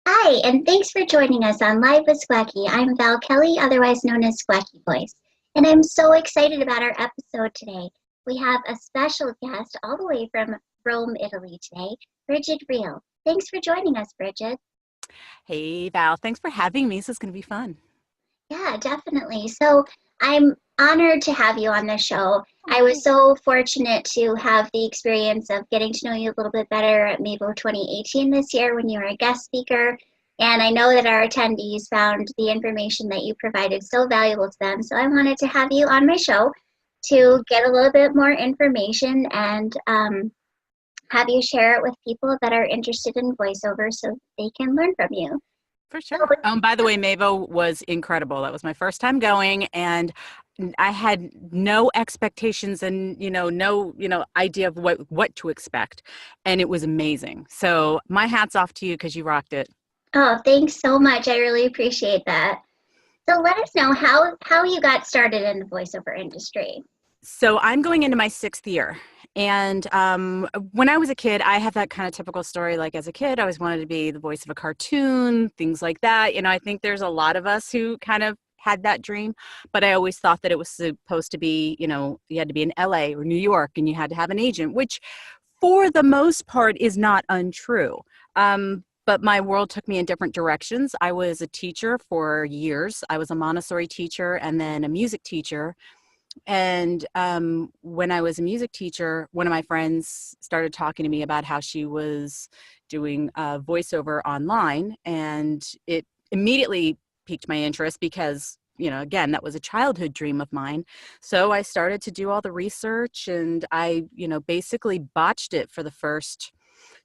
Hi, and thanks for joining us on Live with Squacky. I'm Val Kelly, otherwise known as Squacky Voice, and I'm so excited about our episode today. We have a special guest all the way from Rome, Italy today, Brigid Reale. Thanks for joining us, Brigid. Hey Val, thanks for having me. This is going to be fun. Yeah, definitely. So I'm honored to have you on the show. I Oh, was so fortunate to have the experience of getting to know you a little bit better at MABO 2018 this year when you were a guest speaker. And I know that our attendees found the information that you provided so valuable to them. So I wanted to have you on my show to get a little bit more information and have you share it with people that are interested in voiceover so they can learn from you. for So, sure. By the way, Mavo was incredible. That was my first time going, and I had no expectations and no idea of what to expect, and it was amazing. So my hat's off to you because you rocked it. oh, thanks so much. I really appreciate that. So let us know how you got started in the voiceover industry. So I'm going into my sixth year. And when I was a kid, I have that kind of typical story. Like as a kid, I always wanted to be the voice of a cartoon, things like that. I think there's a lot of us who kind of had that dream, but I always thought that it was supposed to be, you had to be in LA or New York and you had to have an agent, which for the most part is not untrue. But my world took me in different directions. I was a teacher for years. I was a Montessori teacher and then a music teacher, and when I was a music teacher, one of my friends started talking to me about how she was doing voiceover online. And it immediately piqued my interest because, again, that was a childhood dream of mine. So I started to do all the research and I, basically botched it for the first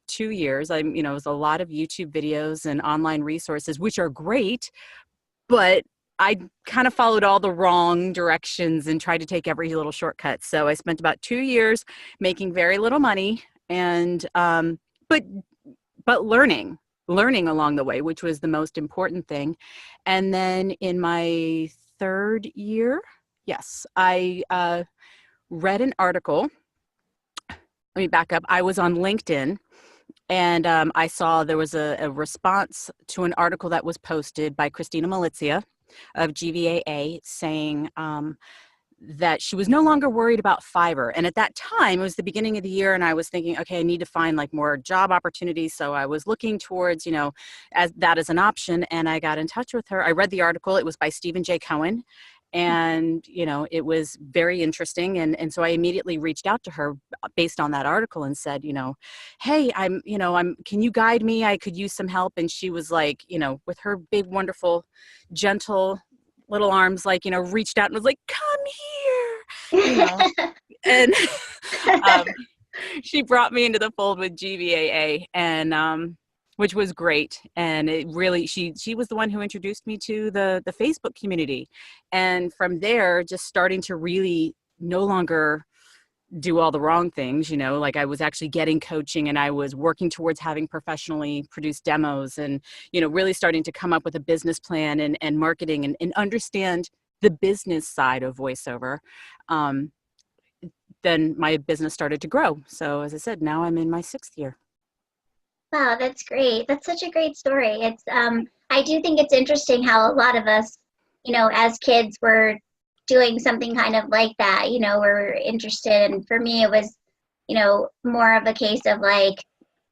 2 years. It was a lot of YouTube videos and online resources, which are great, but I kind of followed all the wrong directions and tried to take every little shortcut. So I spent about 2 years making very little money and but learning along the way, which was the most important thing. And then in my third year, yes, I read an article. Let me back up. I was on LinkedIn and I saw there was a response to an article that was posted by Christina Malizia of GVAA saying that she was no longer worried about Fiverr. And at that time, it was the beginning of the year, and I was thinking, okay, I need to find like more job opportunities. So I was looking towards, as that as an option, and I got in touch with her. I read the article. It was by Stephen J. Cohen. And, it was very interesting. And so I immediately reached out to her based on that article and said, hey, can you guide me? I could use some help. And she was like, with her big, wonderful, gentle little arms, like, reached out and was like, come here, and um, she brought me into the fold with GVAA, and which was great. And it really, she was the one who introduced me to the Facebook community. And from there, just starting to really no longer do all the wrong things, like I was actually getting coaching and I was working towards having professionally produced demos and, really starting to come up with a business plan and marketing and understand the business side of voiceover. Then my business started to grow. So as I said, now I'm in my sixth year. Wow, that's great. That's such a great story. It's I do think it's interesting how a lot of us, as kids were doing something kind of like that, we're interested. And for me it was, more of a case of like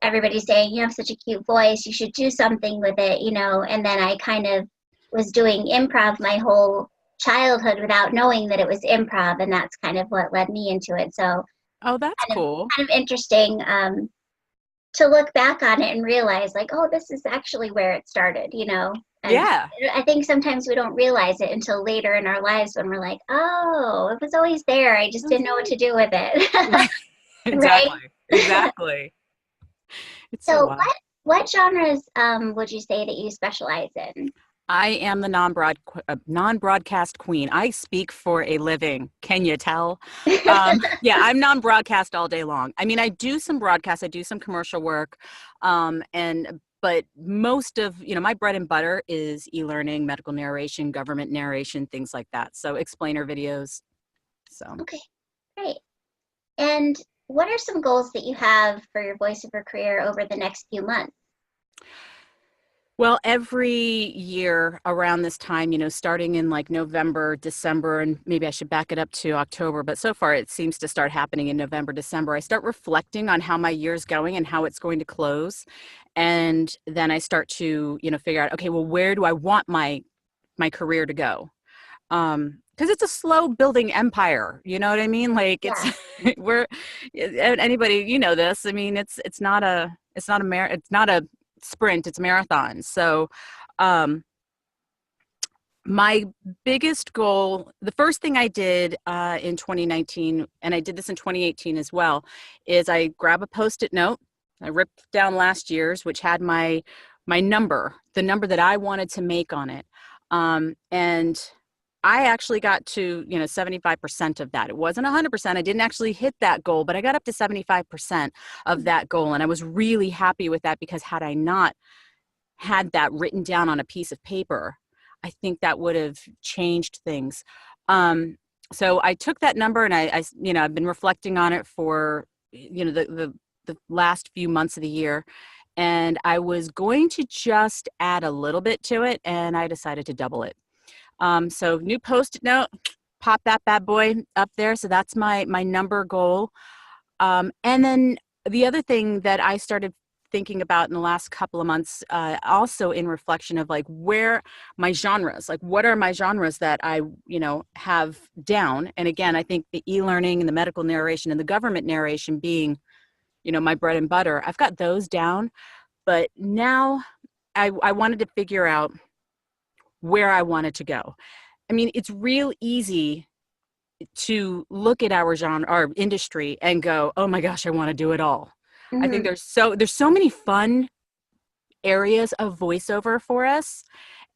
everybody saying, you have such a cute voice, you should do something with it, and then I kind of was doing improv my whole childhood without knowing that it was improv, and that's kind of what led me into it. So Oh, that's kind of cool. kind of interesting to look back on it and realize like, oh, this is actually where it started, and Yeah. I think sometimes we don't realize it until later in our lives when we're like, oh, it was always there, I just didn't know what to do with it. Right. Right. Exactly. Exactly. It's so So wild. what genres would you say that you specialize in? I am the non-broadcast queen. I speak for a living. Can you tell? Yeah, I'm non-broadcast all day long. I mean, I do some broadcasts. I do some commercial work, but most of my bread and butter is e-learning, medical narration, government narration, things like that. So explainer videos. So. Okay, great. And what are some goals that you have for your voiceover career over the next few months? Well, every year around this time, starting in like November, December, and maybe I should back it up to October, but so far it seems to start happening in November, December. I start reflecting on how my year's going and how it's going to close. And then I start to, figure out, okay, well, where do I want my career to go? Because it's a slow building empire, you know what I mean? Like it's Yeah. we're anybody, this. I mean, it's not a sprint, it's a marathon. So um my biggest goal, the first thing I did in 2019, and I did this in 2018 as well, is I grab a Post-it note. I ripped down last year's, which had my number, the number that I wanted to make on it. And I actually got to, 75% of that. It wasn't 100%. I didn't actually hit that goal, but I got up to 75% of that goal. And I was really happy with that, because had I not had that written down on a piece of paper, I think that would have changed things. So I took that number, and I've been reflecting on it for, the last few months of the year. And I was going to just add a little bit to it, and I decided to double it. So new Post-it note, pop that bad boy up there. So that's my number goal. And then the other thing that I started thinking about in the last couple of months, also in reflection of like where my genres, like what are my genres that I, have down. And again, I think the e-learning and the medical narration and the government narration being, my bread and butter, I've got those down. But now I wanted to figure out where I wanted to go. I mean, it's real easy to look at our genre, our industry, and go, "Oh my gosh, I want to do it all." I think Hmm. there's so many fun areas of voiceover for us,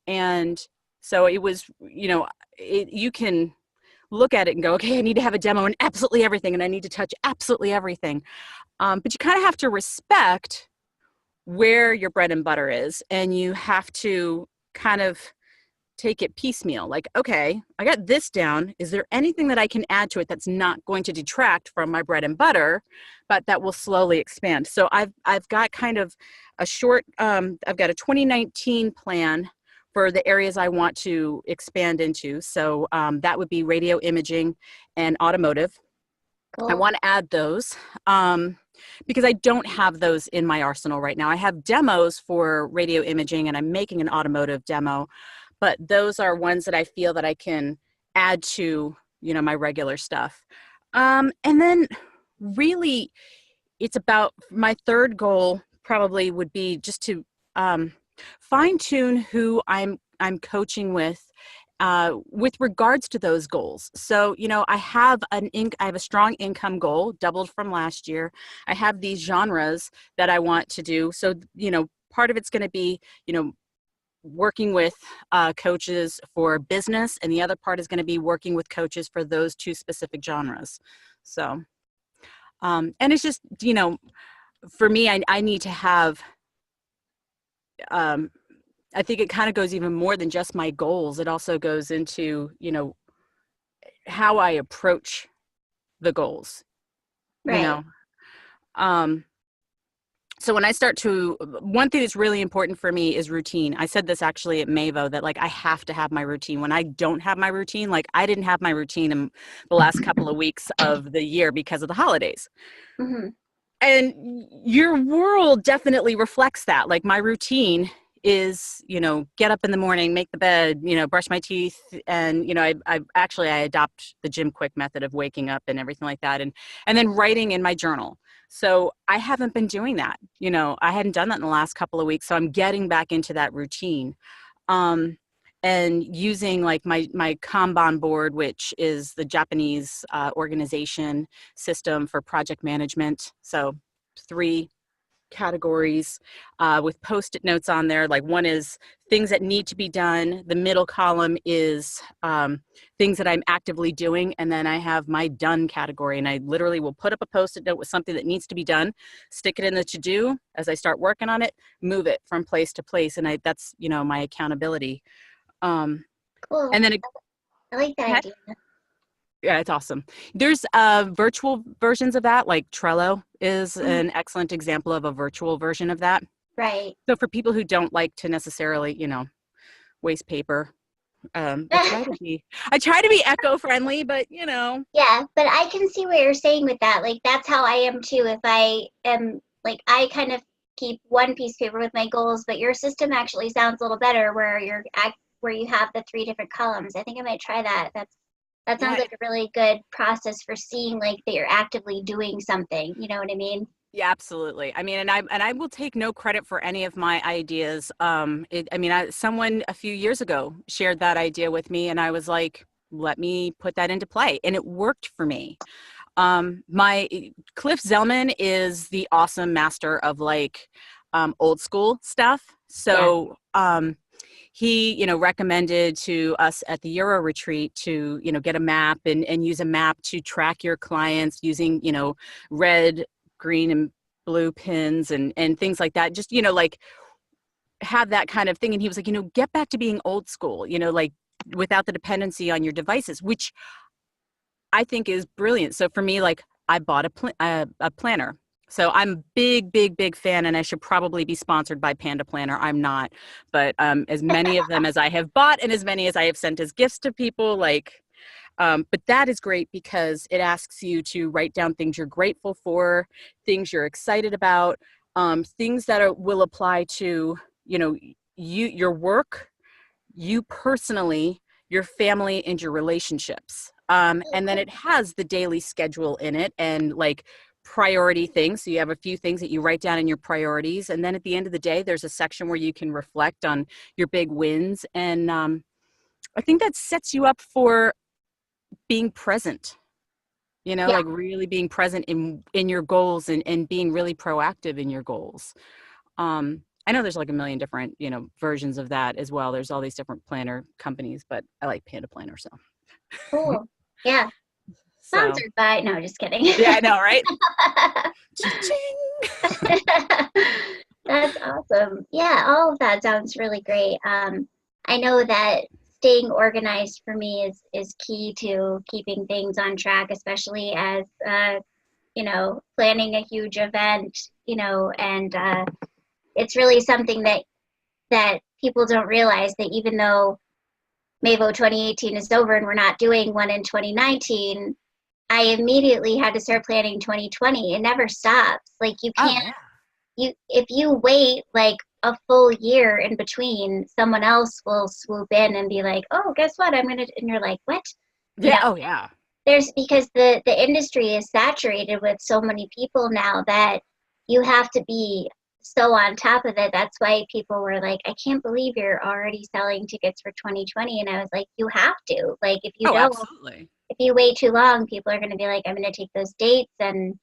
and so it was, you can look at it and go, "Okay, I need to have a demo in absolutely everything, and I need to touch absolutely everything." But you kind of have to respect where your bread and butter is, and you have to kind of take it piecemeal. Like, okay, I got this down. Is there anything that I can add to it that's not going to detract from my bread and butter, but that will slowly expand? So I've got kind of a short, I've got a 2019 plan for the areas I want to expand into. So that would be radio imaging and automotive. I Cool. want to add those because I don't have those in my arsenal right now. I have demos for radio imaging, and I'm making an automotive demo, but those are ones that I feel that I can add to, my regular stuff. And then really it's about my third goal probably would be just to fine tune who I'm coaching with regards to those goals. So, I have I have a strong income goal, doubled from last year. I have these genres that I want to do. So, part of it's going to be, working with coaches for business, and the other part is going to be working with coaches for those two specific genres. So, and it's just, for me, I need to have, um, I think it kind of goes even more than just my goals. It also goes into, how I approach the goals, you Right. know. Um, so when I start to, one thing that's really important for me is routine. I said this actually at Mavo, that like I have to have my routine. When I don't have my routine, like I didn't have my routine in the last couple of weeks of the year because of the holidays. Hmm. And your world definitely reflects that. Like my routine is, get up in the morning, make the bed, brush my teeth. And, I adopt the Jim Quick method of waking up and everything like that. And then writing in my journal. So I haven't been doing that. I hadn't done that in the last couple of weeks. So I'm getting back into that routine. Um, and using like my Kanban board, which is the Japanese organization system for project management. So 3 categories with Post-it notes on there. Like one is things that need to be done. The middle column is things that I'm actively doing. And then I have my done category. And I literally will put up a Post-it note with something that needs to be done, stick it in the to-do. As I start working on it, move it from place to place. And that's, my accountability. Um, Cool. and then I like that okay. idea. Yeah, it's awesome. There's virtual versions of that, like Trello is Mhm. an excellent example of a virtual version of that. Right. So for people who don't like to necessarily, waste paper, I try to be eco-friendly, but Yeah, but I can see what you're saying with that. Like that's how I am too. If I am like I kind of keep one piece of paper with my goals, but your system actually sounds a little better where you have the three different columns. I think I might try that. That sounds yeah, like a really good process for seeing like that you're actively doing something. You know what I mean? yeah, absolutely. I mean, and I will take no credit for any of my ideas. Someone a few years ago shared that idea with me, and I was like, let me put that into play, and it worked for me. My Cliff Zellman is the awesome master of like old school stuff. Yeah. So he, recommended to us at the Euro retreat to, get a map and use a map to track your clients using, red, green, and blue pins and things like that. Just, like have that kind of thing. And he was like, get back to being old school, like without the dependency on your devices, which I think is brilliant. So for me, like I bought a planner. So I'm big, big, big fan, and I should probably be sponsored by Panda Planner. I'm not, but as many of them as I have bought, and as many as I have sent as gifts to people, like. But that is great because it asks you to write down things you're grateful for, things you're excited about, things that will apply to your work, you personally, your family, and your relationships. Oh, And then cool. it has the daily schedule in it and like priority things. So you have a few things that you write down in your priorities. And then at the end of the day, there's a section where you can reflect on your big wins. And I think that sets you up for being present, Yeah. like really being present in your goals and being really proactive in your goals. I know there's like a million different, versions of that as well. There's all these different planner companies, but I like Panda Planner. So, Cool. Yeah. so Sponsored by, no, just kidding. yeah, I know, right? Cha-ching. That's awesome. Yeah, all of that sounds really great. I know that staying organized for me is key to keeping things on track, especially as planning a huge event, and it's really something that people don't realize that even though Mavo 2018 is over and we're not doing one in 2019, I immediately had to start planning 2020. It never stops. Like you Oh can't yeah. if you wait like a full year in between, someone else will swoop in and be like, "Oh, guess what? I'm gonna," and you're like, "What?" You Yeah. know, Oh yeah. there's because the industry is saturated with so many people now that you have to be so on top of it. That's why people were like, "I can't believe you're already selling tickets for 2020," and I was like, "You have to. Like, if you Oh, don't, absolutely. if you wait too long, people are going to be like, I'm going to take those dates and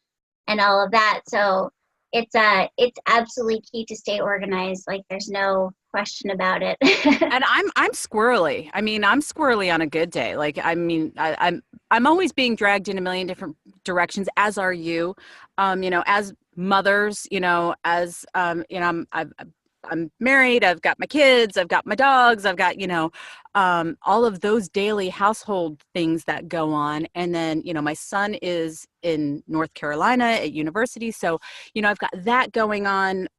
all of that." So it's absolutely key to stay organized. Like there's no question about it. And I'm squirrely. I mean, I'm squirrely on a good day. Like, I mean, I'm always being dragged in a million different directions, as are you. As mothers, as I'm married. I've got my kids. I've got my dogs. I've got all of those daily household things that go on. And then my son is in North Carolina at university, so I've got that going on.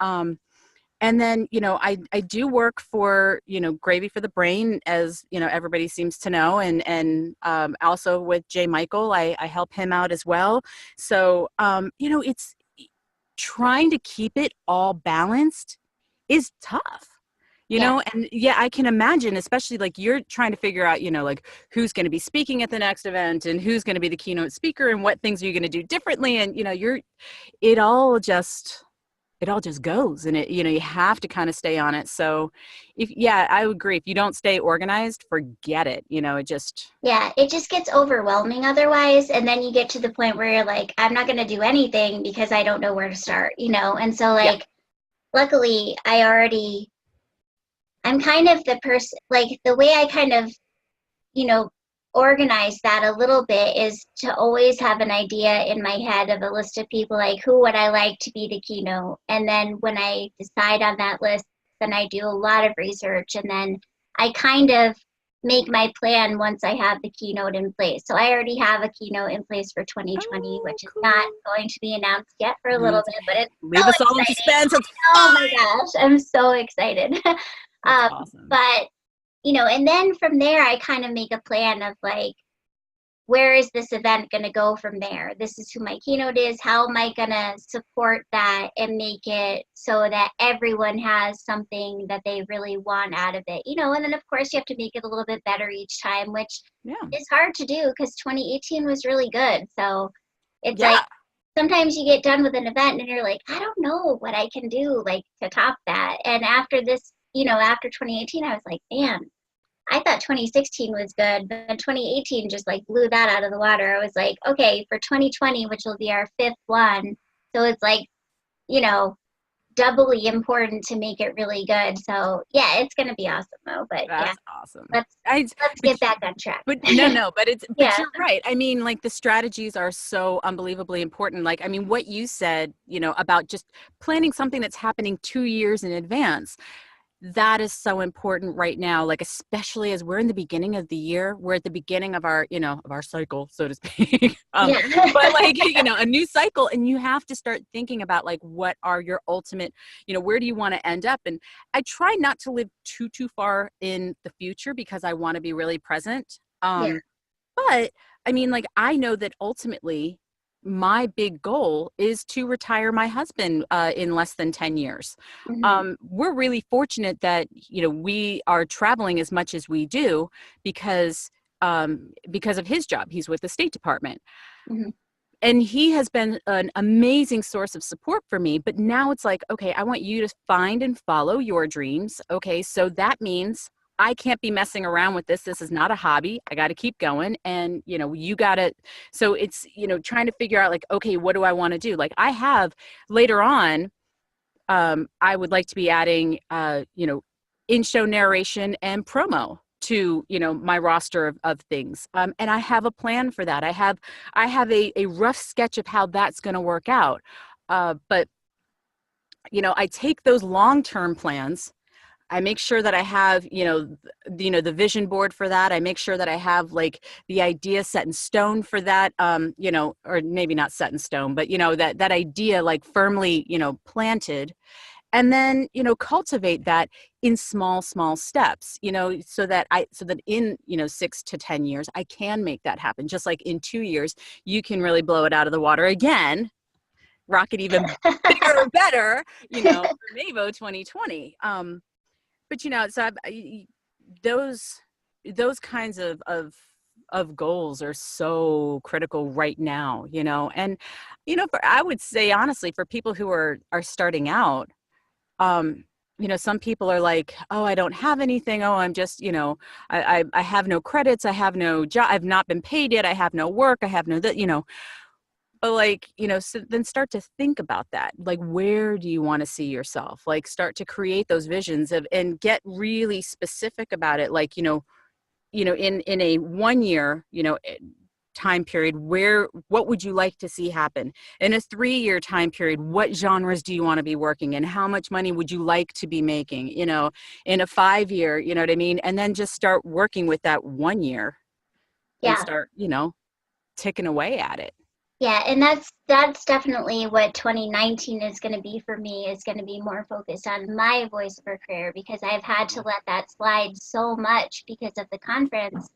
And then, I do work for, Gravy for the Brain, as, everybody seems to know. And also with Jay Michael, I help him out as well. So, it's trying to keep it all balanced is tough. Yeah. And yeah, I can imagine, especially like you're trying to figure out, like who's going to be speaking at the next event and who's going to be the keynote speaker and what things are you going to do differently. And, it all just goes, and you have to kind of stay on it. So I would agree, if you don't stay organized, forget it. It just. Yeah, it just gets overwhelming otherwise. And then you get to the point where you're like, I'm not going to do anything because I don't know where to start. And so, Yeah. like, luckily, I'm kind of the person, like, the way I kind of, you know, organize that a little bit is to always have an idea in my head of a list of people, like, who would I like to be the keynote? And then when I decide on that list, then I do a lot of research. And then I kind of make my plan once I have the keynote in place. So I already have a keynote in place for 2020, Oh, which is not cool. going to be announced yet for a little Mm, bit, but it's so leave us all in exciting. suspense. It's Oh my fine. gosh, I'm so excited. That's awesome. But, and then from there, I kind of make a plan of like, where is this event going to go from there? This is who my keynote is. How am I going to support that and make it so that everyone has something that they really want out of it? And then of course you have to make it a little bit better each time, which Yeah. is hard to do because 2018 was really good. So it's like Yeah. sometimes you get done with an event and you're like, I don't know what I can do like to top that. And after this, after 2018, I was like, man, I thought 2016 was good, but 2018 just like blew that out of the water. I was like, okay, for 2020, which will be our fifth one, so it's like, you know, doubly important to make it really good. So yeah, it's gonna be awesome though. But yeah, That's awesome. let's I, let's but get back on track. But no, but Yeah, you're right. I mean, like the strategies are so unbelievably important. Like, I mean, what you said, about just planning something that's happening 2 years in advance, that is so important right now. Like, especially as we're in the beginning of the year, we're at the beginning of our, of our cycle, so to speak. yeah, But like, a new cycle, and you have to start thinking about like, what are your ultimate, where do you want to end up? And I try not to live too far in the future because I want to be really present. yeah. But I mean, like, I know that ultimately my big goal is to retire my husband in less than 10 years. Hmm. We're really fortunate that, we are traveling as much as we do because of his job. He's with the State Department. Hmm. And he has been an amazing source of support for me. But now it's like, okay, I want you to find and follow your dreams. Okay, so that means I can't be messing around with this. This is not a hobby. I got to keep going. And, you got to, so it's, trying to figure out like, okay, what do I want to do? Like I have later on, I would like to be adding, in-show narration and promo to, my roster of things. And I have a plan for that. I have a rough sketch of how that's going to work out. But, I take those long-term plans. I make sure that I have, the vision board for that. I make sure that I have like the idea set in stone for that, or maybe not set in stone, but that idea like firmly, planted, and then, cultivate that in small steps, so that in, 6 to 10 years, I can make that happen. Just like in 2 years, you can really blow it out of the water again, rocket even bigger or better, for NAVO 2020. But so those kinds of goals are so critical right now, and I would say honestly, for people who are starting out, um, some people are like, oh, I don't have anything. Oh, I'm just, I have no credits. I have no job. I've not been paid yet. I have no work. I have no that, but like, so then start to think about that. Like, where do you want to see yourself? Like, start to create those visions and get really specific about it. Like, in a 1 year, time period, what would you like to see happen? In a 3 year time period, what genres do you want to be working in? How much money would you like to be making? In a 5 year, you know what I mean? And then just start working with that 1 year and Yeah. start, ticking away at it. Yeah, and that's definitely what 2019 is going to be for me, is going to be more focused on my voiceover career because I've had to let that slide so much because of the conference.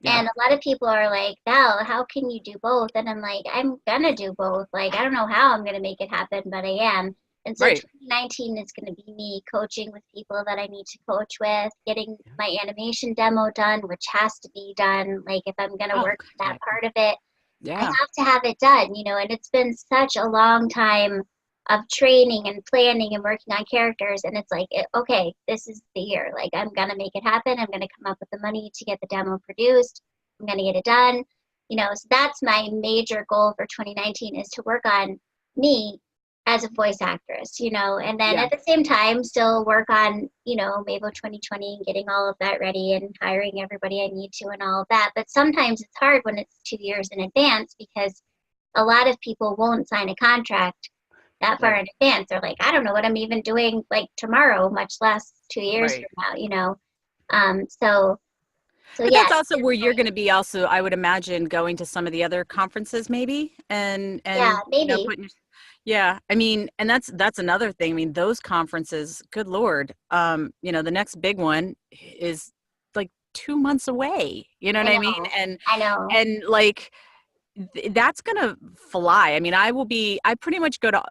Yeah. And a lot of people are like, Val, how can you do both? And I'm like, I'm gonna do both. Like, I don't know how I'm gonna make it happen, but I am. And so Right. 2019 is gonna be me coaching with people that I need to coach with, getting my animation demo done, which has to be done. Like, if I'm gonna Oh, work God, on yeah. that part of it, I Yeah. have to have it done, and it's been such a long time of training and planning and working on characters. And it's like, okay, this is the year. Like, I'm going to make it happen. I'm going to come up with the money to get the demo produced. I'm going to get it done. So that's my major goal for 2019 is to work on me as a voice actress, and then Yeah. at the same time still work on, Mabo 2020 and getting all of that ready and hiring everybody I need to and all of that. But sometimes it's hard when it's 2 years in advance because a lot of people won't sign a contract that far Right. in advance. They're like, I don't know what I'm even doing like tomorrow, much less 2 years Right. from now. So So But that's yes, also where you're going to be also, I would imagine, going to some of the other conferences maybe yeah, and maybe. putting yeah, I mean, and that's another thing. I mean, those conferences, good Lord. The next big one is like 2 months away. You know what I I mean? know. I know. And like that's gonna fly. I mean, I pretty much go to,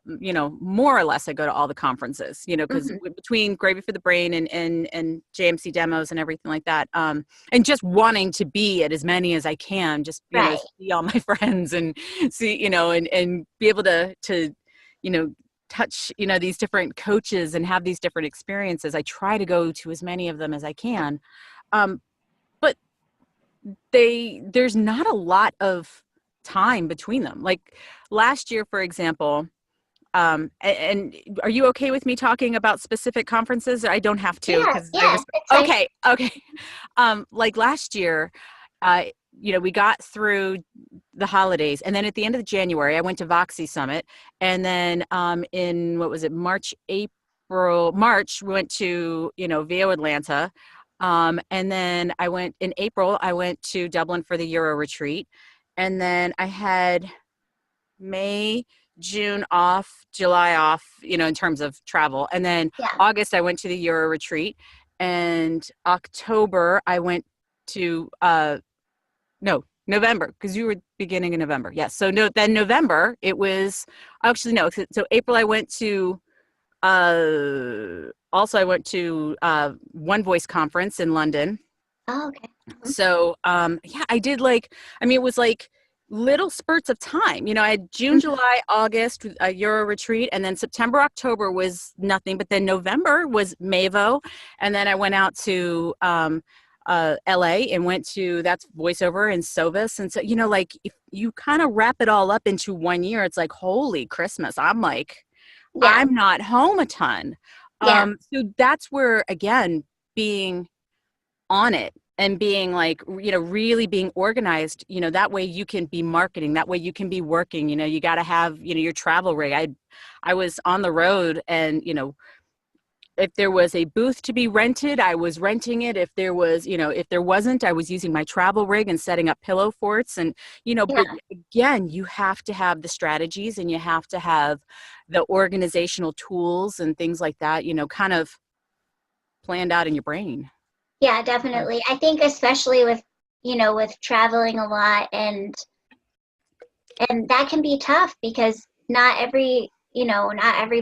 more or less I go to all the conferences, because Hmm. between Gravy for the Brain and JMC demos and everything like that, and just wanting to be at as many as I can, just, Right. see all my friends and see, and be able to, you know, touch, these different coaches and have these different experiences. I try to go to as many of them as I can. Um, but there's not a lot of time between them. Like last year, for example, and are you okay with me talking about specific conferences? I don't have to Yeah, because yeah, it's fine. okay. Like last year, uh, we got through the holidays, and then at the end of January, I went to Voxy Summit, and then in what was it, March, we went to VO Atlanta, and then I went in April. I went to Dublin for the Euro retreat, and then I had May, June off, July off, in terms of travel. And then Yeah. August, I went to the Euro retreat. And October, I went to, no, November, because you were beginning in November. Yes. So no, then November, it was actually, no. So April, I went to, also, I went to One Voice conference in London. Oh, okay. Mhm. So, yeah, I did it was like little spurts of time. I had June, Mhm. July, August, a Euro retreat, and then September, October was nothing. But then November was Mavo. And then I went out to LA and went to that's Voiceover and Sovis. And so, like if you kind of wrap it all up into one year, it's like, holy Christmas. Yeah. I'm not home a ton. Yeah. So that's where, again, being on it and being like, really being organized, that way you can be marketing, that way you can be working, you got to have, your travel rig. I was on the road and, if there was a booth to be rented, I was renting it. If there was, if there wasn't, I was using my travel rig and setting up pillow forts. And, but Yeah. again, you have to have the strategies and you have to have the organizational tools and things like that, kind of planned out in your brain. Yeah, definitely. I think especially with, with traveling a lot and that can be tough because not every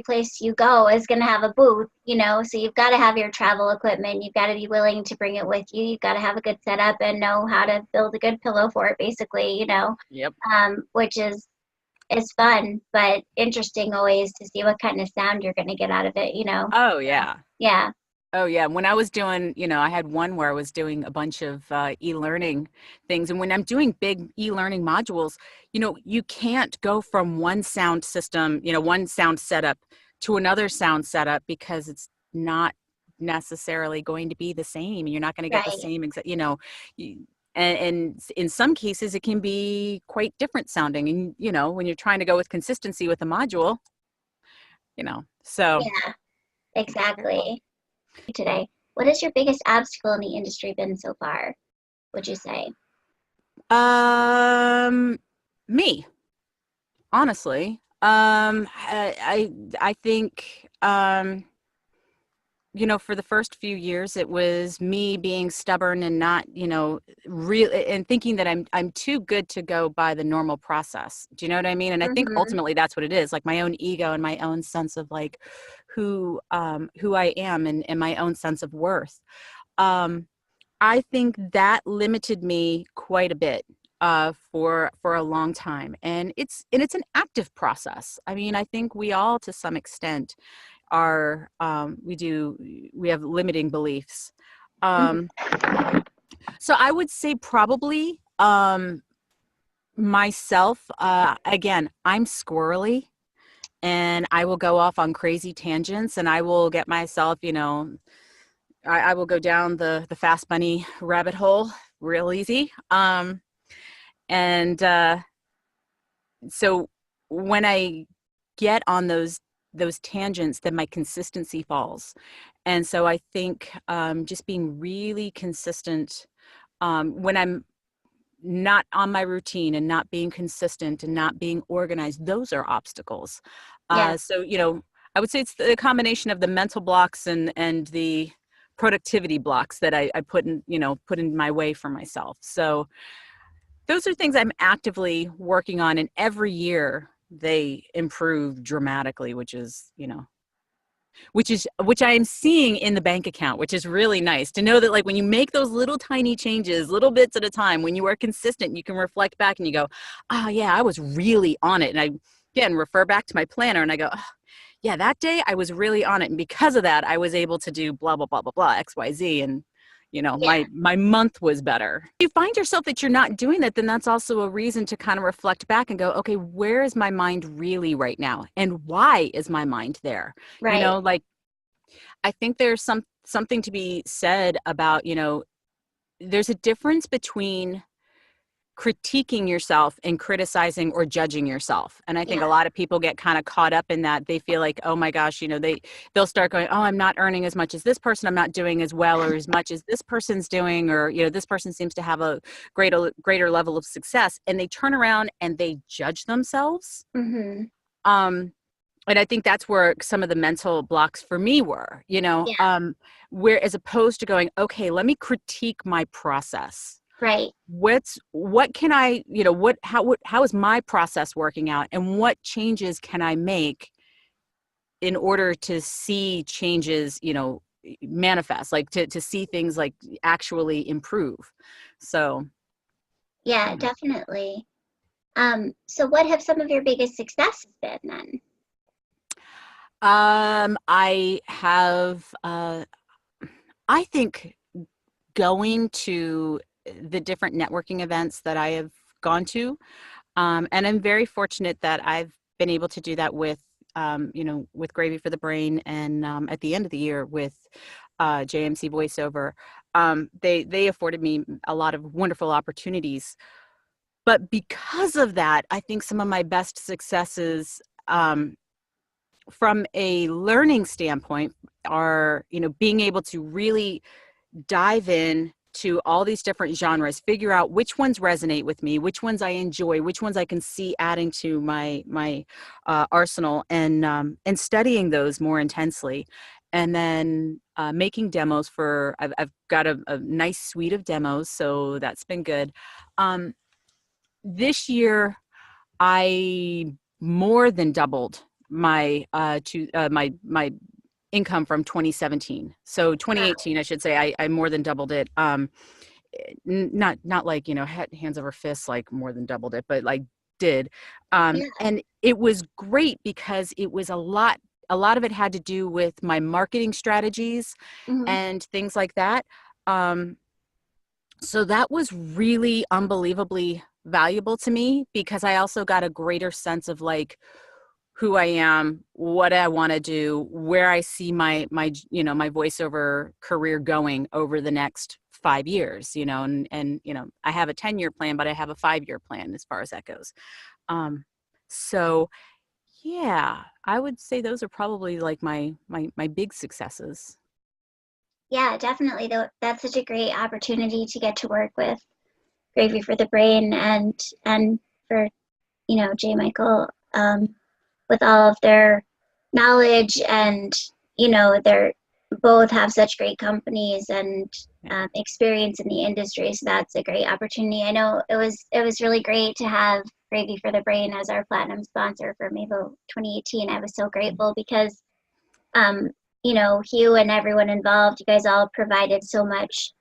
place you go is going to have a booth, so you've got to have your travel equipment. You've got to be willing to bring it with you. You've got to have a good setup and know how to build a good pillow fort, basically, Yep. which is fun, but interesting always to see what kind of sound you're going to get out of it. Oh, yeah. Yeah. Oh, yeah. When I was doing, I had one where I was doing a bunch of e-learning things. And when I'm doing big e-learning modules, you can't go from one sound system, one sound setup to another sound setup because it's not necessarily going to be the same. You're not going to get the Right. same exact, you, and in some cases it can be quite different sounding. And, when you're trying to go with consistency with a module, so. Yeah, exactly. Today, what has your biggest obstacle in the industry been so far, would you say? Me, honestly. I think, for the first few years, it was me being stubborn and not, real and thinking that I'm too good to go by the normal process. Do you know what I mean? And I think Mm-hmm. ultimately that's what it is, like my own ego and my own sense of like who I am and my own sense of worth. Um, I think that limited me quite a bit for a long time, and it's an active process. I mean, I think we all, to some extent, are we have limiting beliefs. Um, Mm-hmm. so I would say probably myself. Again, I'm squirrely, and I will go off on crazy tangents, and I will get myself, I will go down the fast bunny rabbit hole real easy. And so when I get on those tangents, then my consistency falls. And so I think just being really consistent when I'm not on my routine and not being consistent and not being organized, those are obstacles. Yeah. So, I would say it's the combination of the mental blocks and the productivity blocks that I put in my way for myself. So those are things I'm actively working on, and every year they improve dramatically, which I am seeing in the bank account, which is really nice to know that, like, when you make those little tiny changes, little bits at a time, when you are consistent, you can reflect back and you go, oh yeah, I was really on it. And I, again, refer back to my planner and I go, oh, yeah, that day I was really on it. And because of that, I was able to do blah, blah, blah, blah, blah, X, Y, Z. And Yeah. my month was better. If you find yourself that you're not doing that, then that's also a reason to kind of reflect back and go, okay, where is my mind really right now? And why is my mind there? Right. Like, I think there's something to be said about, there's a difference between critiquing yourself and criticizing or judging yourself. And I think Yeah. a lot of people get kind of caught up in that. They feel like, oh my gosh, they'll start going, oh, I'm not earning as much as this person, I'm not doing as well or as much as this person's doing, or this person seems to have a greater level of success, and they turn around and they judge themselves. Mm-hmm. Um and I think that's where some of the mental blocks for me were, Yeah. where, as opposed to going, okay, let me critique my process. Right. What can I, how is my process working out, and what changes can I make in order to see changes, manifest, like to see things like actually improve. So, Yeah, yeah. definitely. So what have some of your biggest successes been then? I have, I think going to the different networking events that I have gone to. And I'm very fortunate that I've been able to do that with, with Gravy for the Brain, and at the end of the year with JMC Voiceover. They afforded me a lot of wonderful opportunities. But because of that, I think some of my best successes, from a learning standpoint, are, being able to really dive in to all these different genres, figure out which ones resonate with me, which ones I enjoy, which ones I can see adding to my arsenal, and studying those more intensely, and then making demos for. I've got a nice suite of demos, so that's been good. This year, I more than doubled my income from 2017. So Wow. 2018, I should say, I more than doubled it. Not like, hands over fists, like more than doubled it, but like did. Yeah. And it was great because it was a lot of it had to do with my marketing strategies Hmm. and things like that. Um, so that was really unbelievably valuable to me, because I also got a greater sense of, like, who I am, what I want to do, where I see my voiceover career going over the next 5 years, and I have a 10-year plan, but I have a 5-year plan as far as that goes. Um, so yeah, I would say those are probably like my big successes. Yeah, definitely. Though that's such a great opportunity to get to work with Gravy for the Brain and for J. Michael, with all of their knowledge, and they're both have such great companies and Yeah. experience in the industry. So that's a great opportunity. I know it was really great to have Gravy for the Brain as our platinum sponsor for Mabo 2018. I was so grateful because um, Hugh and everyone involved, you guys all provided so much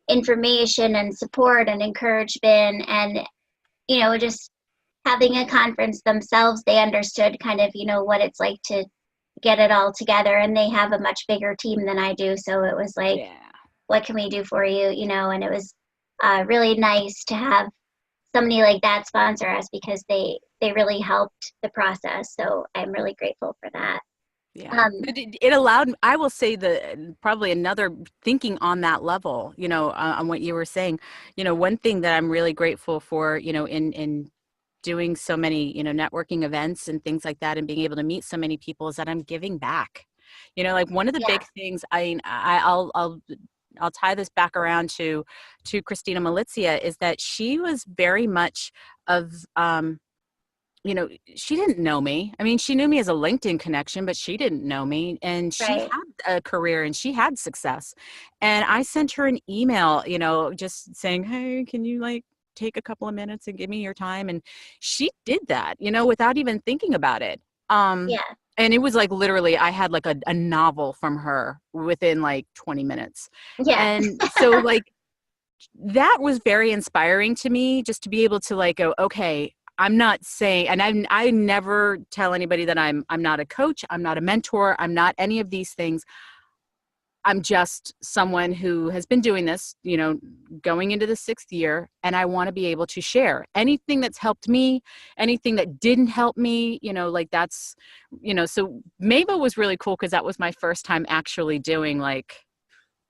information and support and encouragement, and just having a conference themselves, they understood kind of what it's like to get it all together, and they have a much bigger team than I do, so it was like, Yeah. what can we do for you, and it was really nice to have somebody like that sponsor us, because they really helped the process, so I'm really grateful for that. Yeah, um it allowed, I will say, the probably another thinking on that level, on what you were saying, one thing that I'm really grateful for, in doing so many, networking events and things like that, and being able to meet so many people, is that I'm giving back. Like, one of the yeah. big things, I'll tie this back around to Christina Malizia, is that she was very much of, you know, she didn't know me. I mean, she knew me as a LinkedIn connection, but she didn't know me. And she Right. had a career and she had success. And I sent her an email, you know, just saying, hey, can you like take a couple of minutes and give me your time? And she did that, you know, without even thinking about it. Yeah. And it was like literally, I had like a novel from her within like 20 minutes. Yeah. And so, like, that was very inspiring to me, just to be able to like go, okay, I'm not saying, and I never tell anybody that I'm not a coach, I'm not a mentor, I'm not any of these things. I'm just someone who has been doing this, you know, going into the 6th year, and I want to be able to share anything that's helped me, anything that didn't help me, you know, like that's, you know, so Mava was really cool because that was my first time actually doing like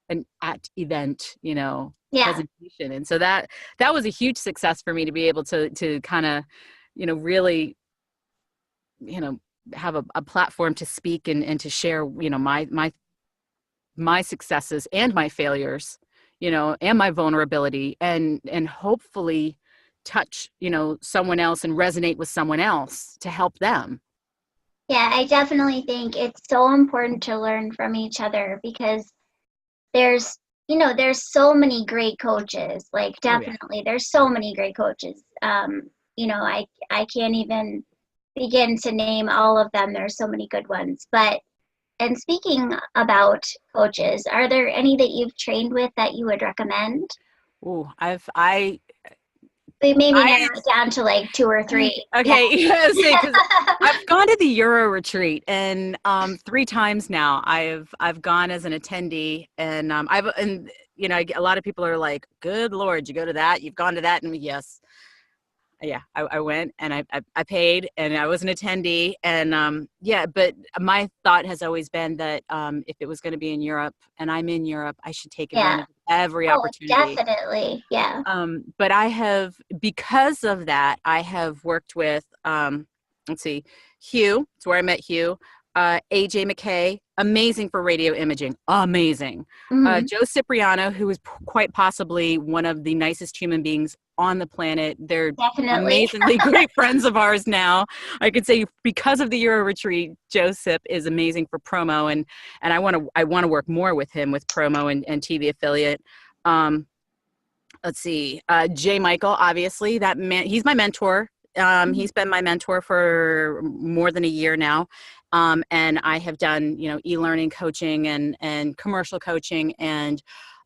an at event, you know, Yeah. presentation. And so that was a huge success for me to be able to kind of, you know, really, you know, have a platform to speak and to share, you know, my successes and my failures, you know, and my vulnerability, and hopefully touch, you know, someone else and resonate with someone else to help them. Yeah, I definitely think it's so important to learn from each other because there's, there's so many great coaches. Like Oh yeah. definitely there's so many great coaches. I can't even begin to name all of them. There's so many good ones. But and speaking about coaches, are there any that you've trained with that you would recommend? Ooh, I We maybe I narrow it down to like two or three. Yeah. okay, yeah, because I've gone to the Euro retreat, and 3 times now. I've gone as an attendee, and you know, a lot of people are like, "Good Lord, you go to that? You've gone to that?" And yes, yeah, I went and I paid and I was an attendee, and yeah, but my thought has always been that if it was going to be in Europe and I'm in Europe, I should take Yeah. advantage of every Oh, opportunity. definitely. Yeah. But I have, because of that, I have worked with, let's see, Hugh. It's where I met Hugh. AJ McKay, amazing for radio imaging, amazing. Hmm. Joe Cipriano, who is quite possibly one of the nicest human beings on the planet. They're Definitely. amazingly great friends of ours now. I could say because of the Euro retreat, Joe Cip is amazing for promo, and I want to work more with him with promo and TV affiliate. Um, let's see, Jay Michael, obviously, that man, he's my mentor. He's been my mentor for more than a year now. And I have done, you know, e-learning coaching and commercial coaching and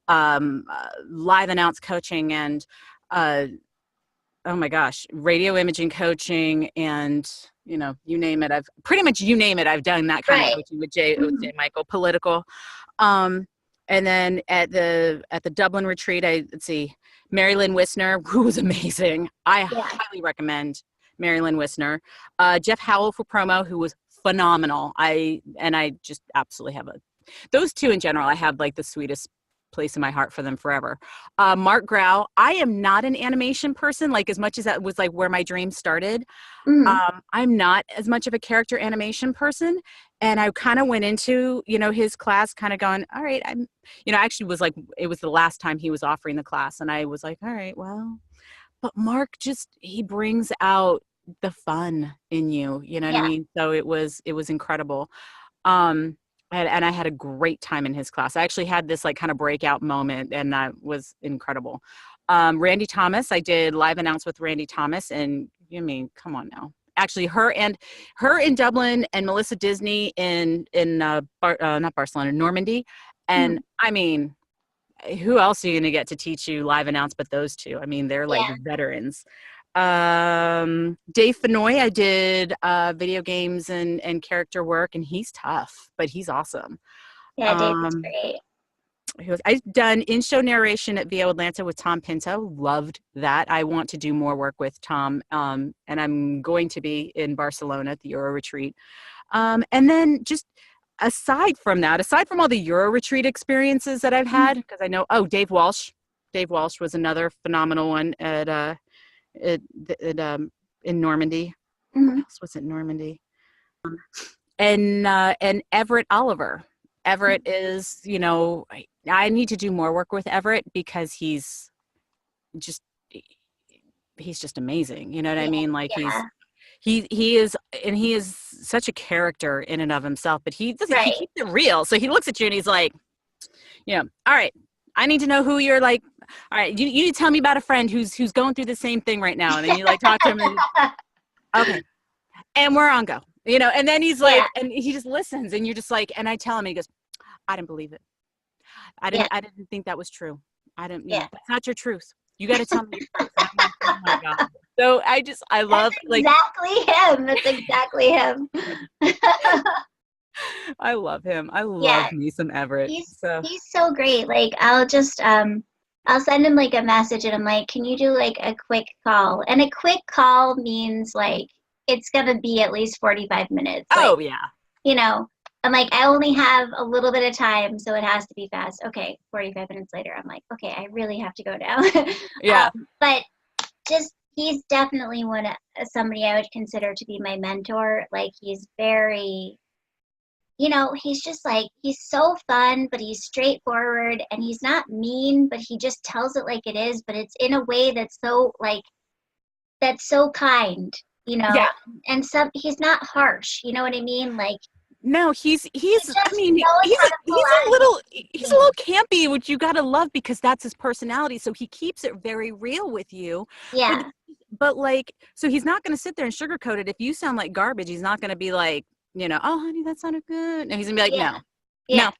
live announce coaching and, uh, oh my gosh, radio imaging coaching and, you know, you name it. I've pretty much, you name it, I've done that kind of Right. coaching with Jay, Mhm. Michael, political. Um, and then at the Dublin retreat, let's see, Mary Lynn Wisner, who was amazing. I Yeah. highly recommend Mary Lynn Wisner. Jeff Howell for promo, who was phenomenal. I just absolutely have those two in general. I have like the sweetest place in my heart for them forever. Mark Grau. I am not an animation person, like as much as that was like where my dream started. Hmm. I'm not as much of a character animation person. And I kind of went into, you know, his class kind of going, all right, you know, actually was like, it was the last time he was offering the class. And I was like, all right, well, but Mark he brings out the fun in you, you know what I Yeah. mean? So it was incredible. Um, and I had a great time in his class. I actually had this like kind of breakout moment, and that was incredible. Randy Thomas, I did live announce with Randy Thomas, and you mean, come on now. Actually, her in Dublin, and Melissa Disney in not Barcelona, Normandy, Hmm. and I mean, who else are you going to get to teach you live announce but those two? I mean, they're like Yeah. veterans. Dave Fenoy, I did video games and character work, and he's tough, but he's awesome. Yeah. David's Um, great. I've done in-show narration at VO Atlanta with Tom Pinto. Loved that. I want to do more work with Tom, and I'm going to be in Barcelona at the Euro Retreat. And then just aside from all the Euro Retreat experiences that I've Hmm. had, because I know, oh, Dave Walsh. Dave Walsh was another phenomenal one in Normandy. What Hmm. else was it, Normandy? And Everett Oliver. Everett is, you know, I need to do more work with Everett because just he's just amazing. You know what I Yeah, mean? Like yeah, he is, and he is such a character in and of himself, but he right. keeps it real. So he looks at you and he's like, you know, all right, I need to know who you're like. All right, you need to tell me about a friend who's going through the same thing right now. And then you like talk to him and okay, and we're on go. You know, and then he's Yeah, like, and he just listens, and you're just like, and I tell him, and he goes, I didn't believe it. yeah, I didn't think that was true. I didn't, you yeah. know, that's not your truth. You got to tell me your truth. And I'm like, oh my God. So I That's love, like, exactly him. That's exactly him. I love him. I Yeah, love me some Everett. So, he's so great. Like I'll just I'll send him like a message and I'm like, can you do like a quick call? And a quick call means like it's gonna be at least 45 minutes. Like, oh yeah. you know, I'm like, I only have a little bit of time, so it has to be fast. Okay, 45 minutes later, I'm like, okay, I really have to go now. Yeah. But just he's definitely somebody I would consider to be my mentor. Like he's very, he's just like he's so fun, but he's straightforward and he's not mean, but he just tells it like it is, but it's in a way that's so kind, Yeah. and some he's not harsh, you know what I mean? Like No, he I just mean, knows how to pull out of he's a things. little campy, which you gotta love because that's his personality. So he keeps it very real with you. But Yeah, like, so he's not gonna sit there and sugarcoat it. If you sound like garbage, he's not gonna be like, you know, oh honey, that sounded good. And he's gonna be like, yeah, no, yeah, no,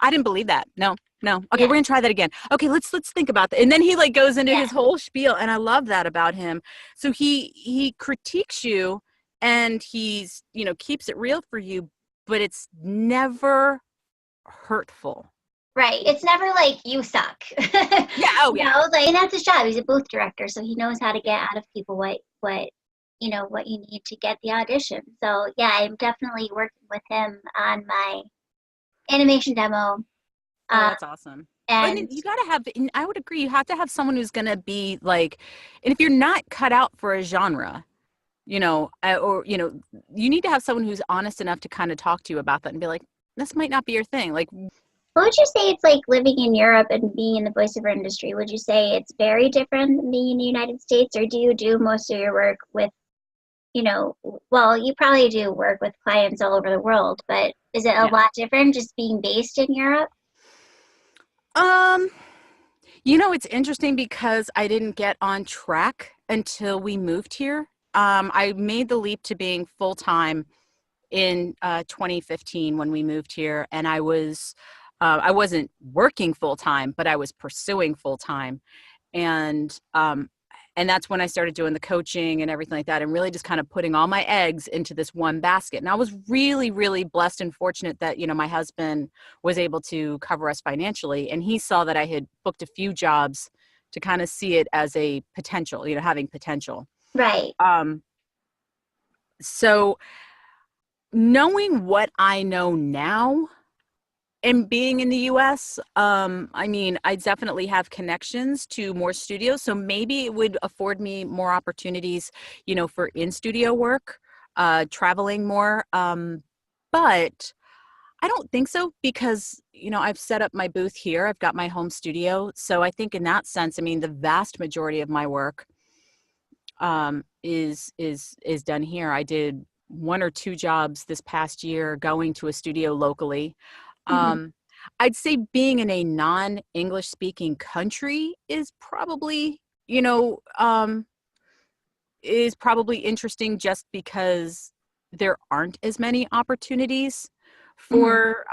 I didn't believe that. No, no. Okay, yeah, we're gonna try that again. Okay, let's think about that. And then he like goes into yeah. his whole spiel, and I love that about him. So he critiques you, and he's, you know, keeps it real for you, but it's never hurtful. Right. It's never like you suck. Yeah. Oh yeah. Like and that's his job. He's a booth director, so he knows how to get out of people what you need to get the audition. So yeah, I'm definitely working with him on my animation demo. Oh, Um, that's awesome. And and you gotta have. And I would agree. You have to have someone who's gonna be like, and if you're not cut out for a genre, you know, or you know, you need to have someone who's honest enough to kind of talk to you about that and be like, this might not be your thing. Like, what would you say it's like living in Europe and being in the voiceover industry? Would you say it's very different than being in the United States, or do you do most of your work with well, you probably do work with clients all over the world, but is it a yeah. lot different just being based in Europe? Um, you know, it's interesting because I didn't get on track until we moved here. I made the leap to being full time in 2015 when we moved here, and I wasn't working full time, but I was pursuing full time, and and that's when I started doing the coaching and everything like that, and really just kind of putting all my eggs into this one basket. And I was really, really blessed and fortunate that, you know, my husband was able to cover us financially, and he saw that I had booked a few jobs to kind of see it as a potential, you know, having potential. Right. Um, so knowing what I know now and being in the US, I mean, I definitely have connections to more studios. So maybe it would afford me more opportunities, you know, for in-studio work, traveling more. But I don't think so because, you know, I've set up my booth here. I've got my home studio. So I think in that sense, I mean, the vast majority of my work is done here. I did one or two jobs this past year going to a studio locally. Hmm. Um, I'd say being in a non-English speaking country you know, is probably interesting just because there aren't as many opportunities Hmm. for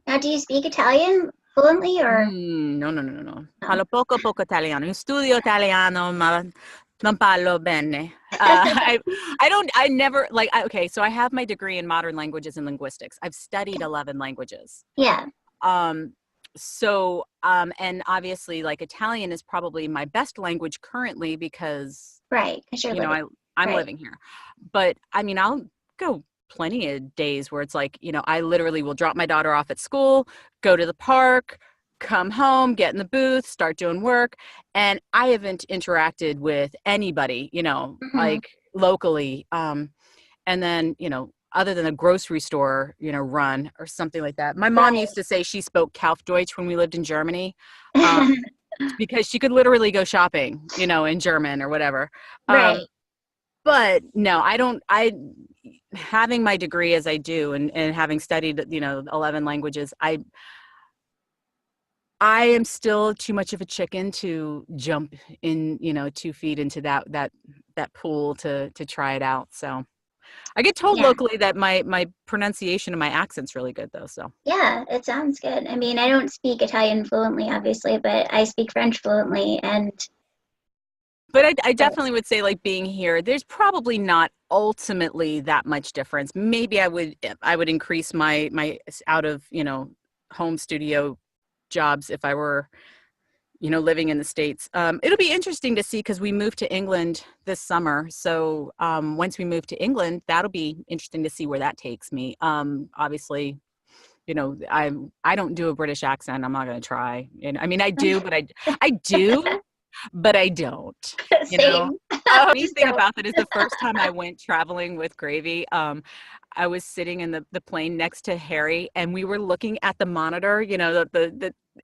Now, do you speak Italian fluently or no, no, no, no, no. no? Parlo poco italiano. Io studio italiano, ma non parlo bene. I never, like, okay, so I have my degree in modern languages and linguistics. I've studied 11 languages. Yeah, Um, and obviously, like, Italian is probably my best language currently because, right, because you're you know, living. I'm Right. living here. But I mean, I'll go plenty of days where it's like, you know, I literally will drop my daughter off at school, go to the park, come home, get in the booth, start doing work. And I haven't interacted with anybody, you know, Hmm. like locally. And then, you know, other than a grocery store, run or something like that. My mom Right. used to say she spoke Kaufdeutsch when we lived in Germany, because she could literally go shopping, in German or whatever. Right. But no, I don't. Having my degree as I do, and having studied, 11 languages, I am still too much of a chicken to jump in, 2 feet into that pool to try it out. So I get told Yeah. locally that my pronunciation and my accent's really good though. So, Yeah, it sounds good. I mean, I don't speak Italian fluently, obviously, but I speak French fluently, and but I definitely would say, like, being here, there's probably not ultimately that much difference. Maybe I would increase my out of, home studio jobs if I were, living in the States. It'll be interesting to see because we moved to England this summer. So once we move to England, that'll be interesting to see where that takes me. Obviously, I don't do a British accent. I'm not going to try. And I mean, I do, but I don't. You know, same. funny Just thing don't. about that is the first time I went traveling with Gravy, I was sitting in the plane next to Harry, and we were looking at the monitor,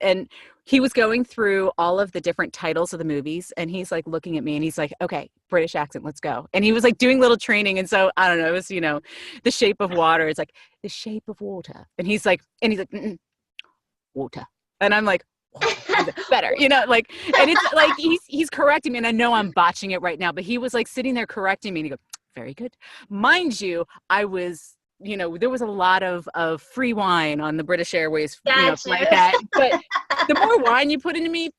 and he was going through all of the different titles of the movies, and he's like looking at me, and he's like, "Okay, British accent, let's go." And he was like doing little training, and so I don't know, it was, The Shape of Water. It's like The Shape of Water, and he's like, "Mm-mm, water," and I'm like, water. He's like, better, and it's like he's correcting me, and I know I'm botching it right now, but he was like sitting there correcting me, and he goes, very good. Mind you, I was, there was a lot of free wine on the British Airways, flight Gotcha. that, but the more wine you put into me,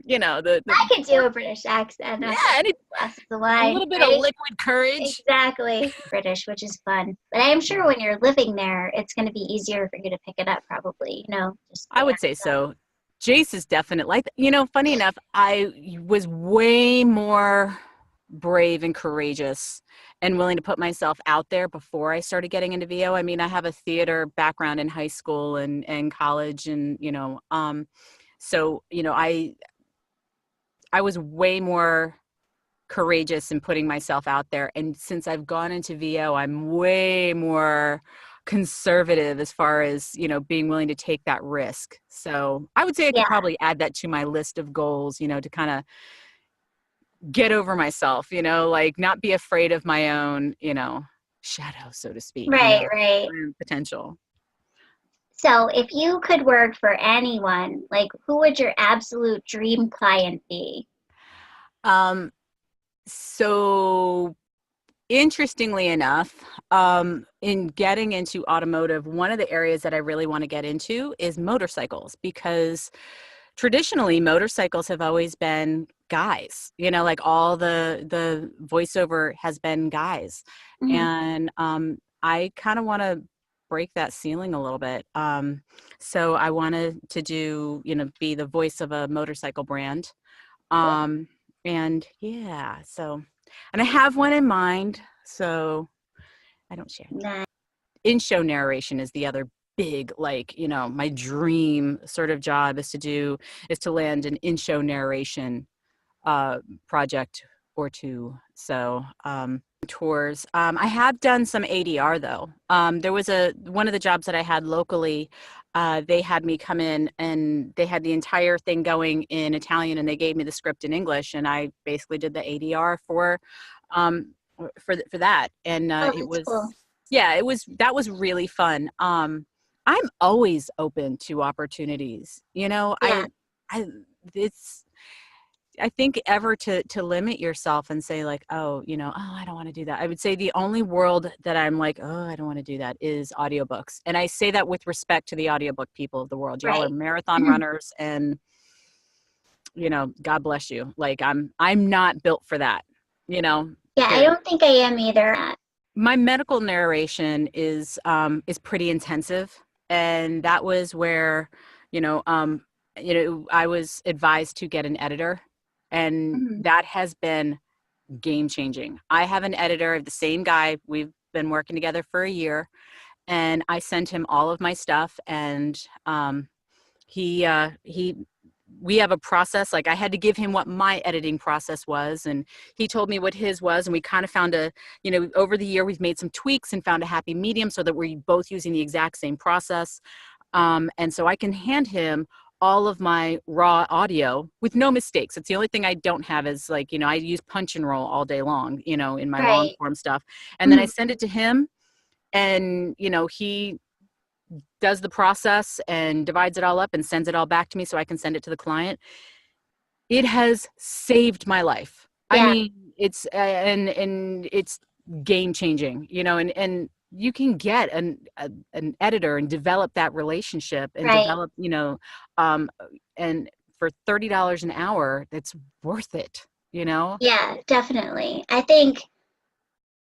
the I could do a British accent yeah, after and a glass of the a wine, little bit of right? liquid courage. Exactly. British, which is fun. But I am sure when you're living there, it's going to be easier for you to pick it up, probably, just I the would say accent. so. Jace is definite. Like, funny enough, I was way more brave and courageous and willing to put myself out there before I started getting into VO. I mean, I have a theater background in high school and college, and so I was way more courageous in putting myself out there. And since I've gone into VO, I'm way more conservative as far as, being willing to take that risk. So I would say I could Yeah, probably add that to my list of goals, to kind of get over myself, like not be afraid of my own, shadow, so to speak, right, right. my own potential. So if you could work for anyone, like who would your absolute dream client be? Um, so interestingly enough, in getting into automotive, one of the areas that I really want to get into is motorcycles, because traditionally motorcycles have always been guys, like all the voiceover has been guys. Hmm. And I kind of want to break that ceiling a little bit. So I wanted to do, be the voice of a motorcycle brand. Cool. And yeah, so, and I have one in mind, so I don't share. Nice. In-show narration is the other big, like, my dream sort of job is to land an in-show narration project or two. So tours. I have done some ADR though. There was one of the jobs that I had locally. They had me come in and they had the entire thing going in Italian, and they gave me the script in English, and I basically did the ADR for that, and Oh, it that's was, cool. yeah, that was really fun. I'm always open to opportunities. Yeah, I it's I think ever to limit yourself and say like, oh, oh, I don't want to do that. I would say the only world that I'm like, oh, I don't want to do that is audiobooks. And I say that with respect to the audiobook people of the world. Y'all are right. marathon runners, and God bless you. Like I'm not built for that, Yeah, I period. don't think I am either. My medical narration is pretty intensive, and that was where, you know, um, I was advised to get an editor, and Mhm. that has been game changing. I have an editor, the same guy. We've been working together for a year, and I sent him all of my stuff, and he we have a process. Like I had to give him what my editing process was, and he told me what his was, and we kind of found a, you know, over the year we've made some tweaks and found a happy medium so that we're both using the exact same process. And so I can hand him all of my raw audio with no mistakes. It's the only thing I don't have is like, you know, I use punch and roll all day long, you know, in my long Right. form stuff. And then I send it to him, and, you know, he does the process and divides it all up and sends it all back to me so I can send it to the client. It has saved my life. I Yeah. mean, it's and it's game changing, you know, and you can get an editor and develop that relationship and Right. develop, you know, um, and for $30 an hour, it's worth it, you know? Yeah, definitely. I think,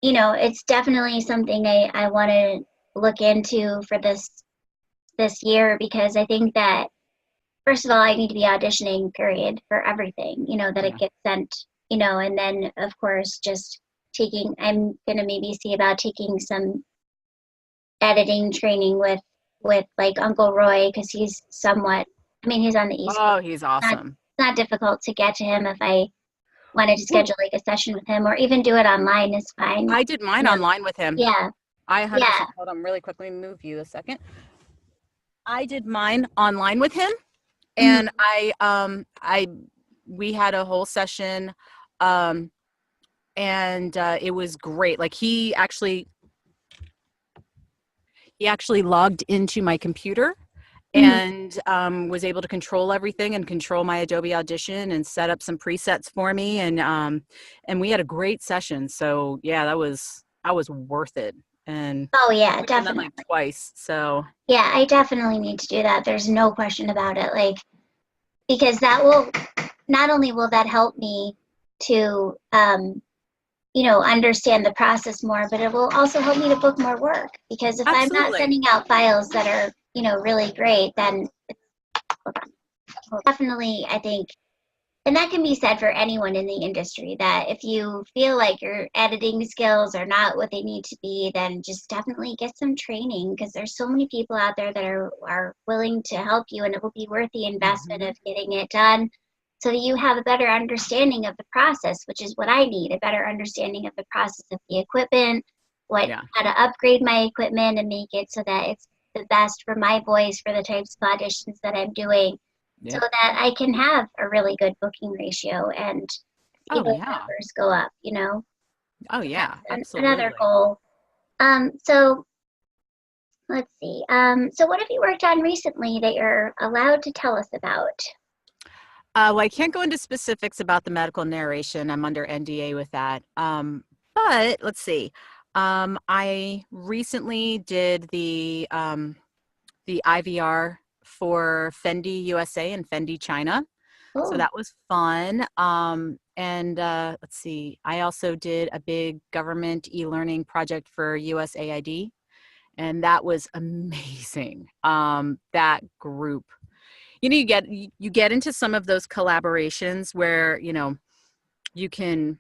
you know, it's definitely something I want to look into for this year, because I think that first of all, I need to be auditioning, period, for everything, you know, that it Yeah. gets sent, you know, and then of course just I'm gonna maybe see about taking some editing training with like Uncle Roy, because he's somewhat, I mean, he's on the East Coast. Oh, he's Not awesome. it's not difficult to get to him if I wanted to Ooh, schedule like a session with him, or even do it online is fine. I did mine You know, online with him. yeah, I yeah. 100%, hold on really quick, let me move you a second. I did mine online with him, Mhm. and we had a whole session, um and it was great. Like he actually logged into my computer Mhm. and was able to control everything and control my Adobe Audition and set up some presets for me, and we had a great session. So yeah, that was worth it. And Oh yeah, we've done that like definitely. twice. So Yeah, I definitely need to do that. There's no question about it. Like, because that will not only will that help me to you know, understand the process more, but it will also help me to book more work, because if I'm not absolutely. sending out files that are, you know, really great, then hold on. Well, definitely I think, and that can be said for anyone in the industry, that if you feel like your editing skills are not what they need to be, then just definitely get some training, because there's so many people out there that are willing to help you, and it will be worth the investment Hmm. of getting it done so that you have a better understanding of the process, which is what I need, a better understanding of the process of the equipment, what Yeah. how to upgrade my equipment and make it so that it's the best for my voice for the types of auditions that I'm doing, so Yeah. that I can have a really good booking ratio and see Oh those yeah. numbers go up, you know? Oh That's yeah. another Absolutely. goal. So let's see. So what have you worked on recently that you're allowed to tell us about? Well, I can't go into specifics about the medical narration. I'm under NDA with that. But let's see. I recently did the IVR for Fendi USA and Fendi China. So Oh, that was fun. And let's see. I also did a big government e-learning project for USAID, and that was amazing. That group, you know, you get into some of those collaborations where, you know, you can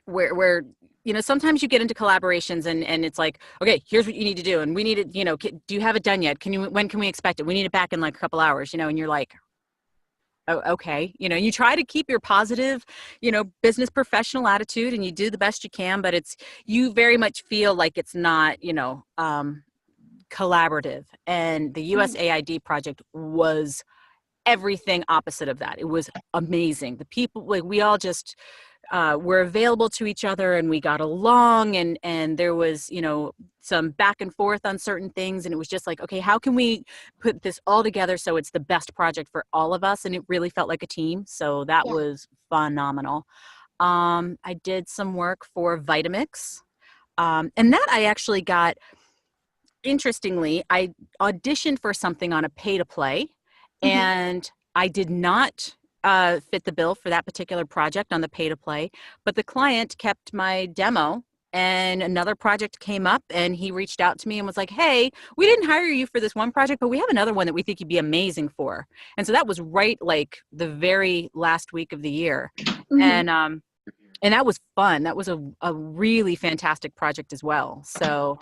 where you know, sometimes you get into collaborations and it's like, okay, here's what you need to do, and we need it, you know, do you have it done yet? Can you, when can we expect it? We need it back in like a couple hours, you know, and you're like, oh, okay, you know, you try to keep your positive, you know, business professional attitude, and you do the best you can, but it's, you very much feel like it's not, you know, collaborative. And the mm, USAID project was everything opposite of that. It was amazing. The people, like, we all just were available to each other, and we got along, and there was, you know, some back and forth on certain things, and it was just like, okay, how can we put this all together so it's the best project for all of us? And it really felt like a team, so that yeah. was phenomenal. I did some work for Vitamix, and that I actually got, interestingly, I auditioned for something on a pay to play, Hmm. and I did not fit the bill for that particular project on the pay to play, but the client kept my demo. And another project came up, and he reached out to me and was like, hey, we didn't hire you for this one project, but we have another one that we think you'd be amazing for. And so that was right like the very last week of the year. Hmm. And that was fun. That was a really fantastic project as well. So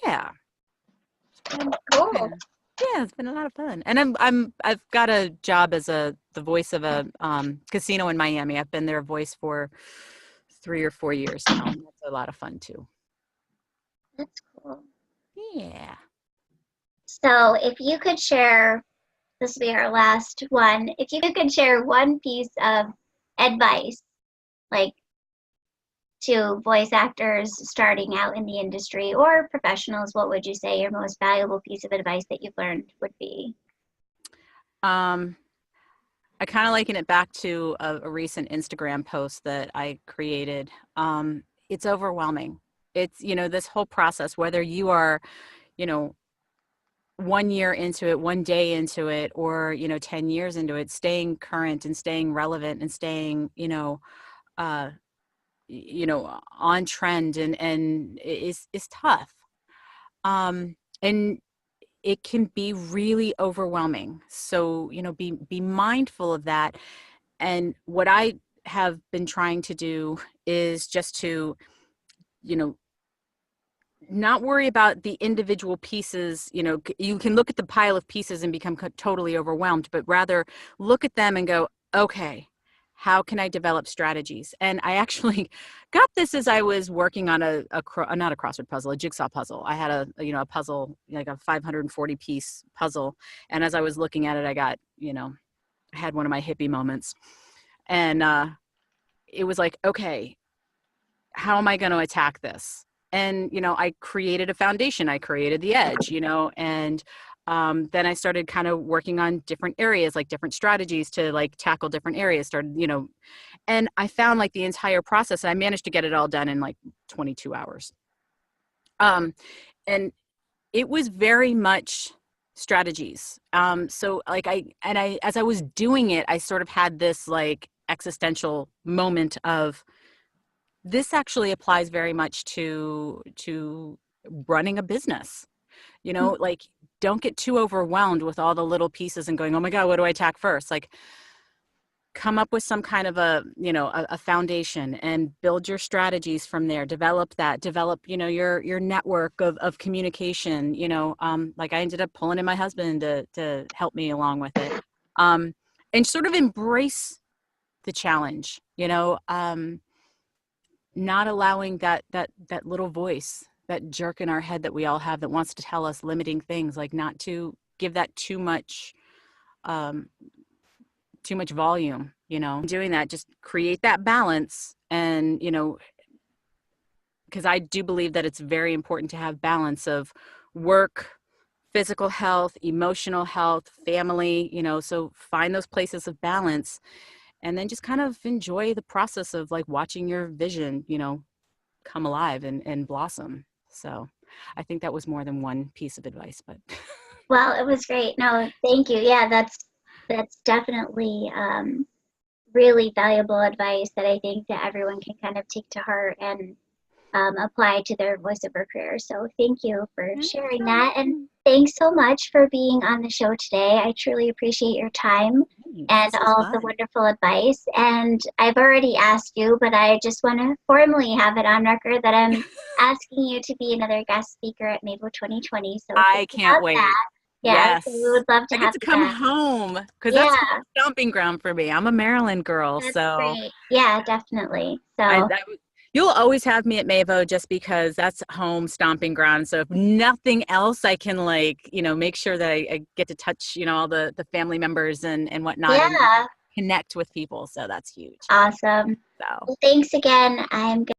yeah. Cool. Yeah, it's been a lot of fun. And I've got a job as the voice of a casino in Miami. I've been their voice for 3 or 4 years now. And that's a lot of fun too. That's cool. Yeah. So if you could share, this will be our last one. If you could share one piece of advice, like to voice actors starting out in the industry or professionals, what would you say your most valuable piece of advice that you've learned would be? Um, I kind of liken it back to a recent Instagram post that I created. It's overwhelming. It's, this whole process, whether you are, you know, 1 year into it, one day into it, or, 10 years into it, staying current and staying relevant and staying, uh, on trend and is tough. And it can be really overwhelming. So, be mindful of that. And what I have been trying to do is just to, you know, not worry about the individual pieces. You can look at the pile of pieces and become totally overwhelmed, but rather look at them and go, okay, how can I develop strategies? And I actually got this as I was working on not a crossword puzzle, a jigsaw puzzle. I had a puzzle, like a 540 piece puzzle. And as I was looking at it, I had one of my hippie moments. And it was like, okay, how am I going to attack this? And, I created a foundation, I created the edge, and then I started kind of working on different areas, like different strategies to like tackle different areas, and I found like the entire process, I managed to get it all done in like 22 hours. And it was very much strategies. So like as I was doing it, I sort of had this like existential moment of, this actually applies very much to running a business. Like, don't get too overwhelmed with all the little pieces and going, oh my God, what do I attack first? Like, come up with some kind of a foundation and build your strategies from there. Develop your network of communication. Like I ended up pulling in my husband to help me along with it, and sort of embrace the challenge. Not allowing that little voice, that jerk in our head that we all have that wants to tell us limiting things, like not to give that um, too much volume, doing that, just create that balance. And, because I do believe that it's very important to have balance of work, physical health, emotional health, family, so find those places of balance, and then just kind of enjoy the process of like watching your vision, come alive and blossom. So I think that was more than one piece of advice, but Well, it was great. No, thank you. Yeah, that's definitely really valuable advice that I think that everyone can kind of take to heart and apply to their voiceover career. So thank you for sharing that. And thanks so much for being on the show today. I truly appreciate your time and all of the wonderful advice. And I've already asked you, but I just want to formally have it on record that I'm asking you to be another guest speaker at Mabel 2020. So I can't wait. that. Yeah, Yes. so we would love to I have get to you come back. home because Yeah, that's a stomping ground for me. I'm a Maryland girl, that's so great. Yeah, definitely. I, So I you'll always have me at Mavo just because that's home stomping ground. So if nothing else, I can make sure that I get to touch, all the family members and whatnot, and yeah, connect with people. So that's huge. awesome. So. Well, thanks again. I'm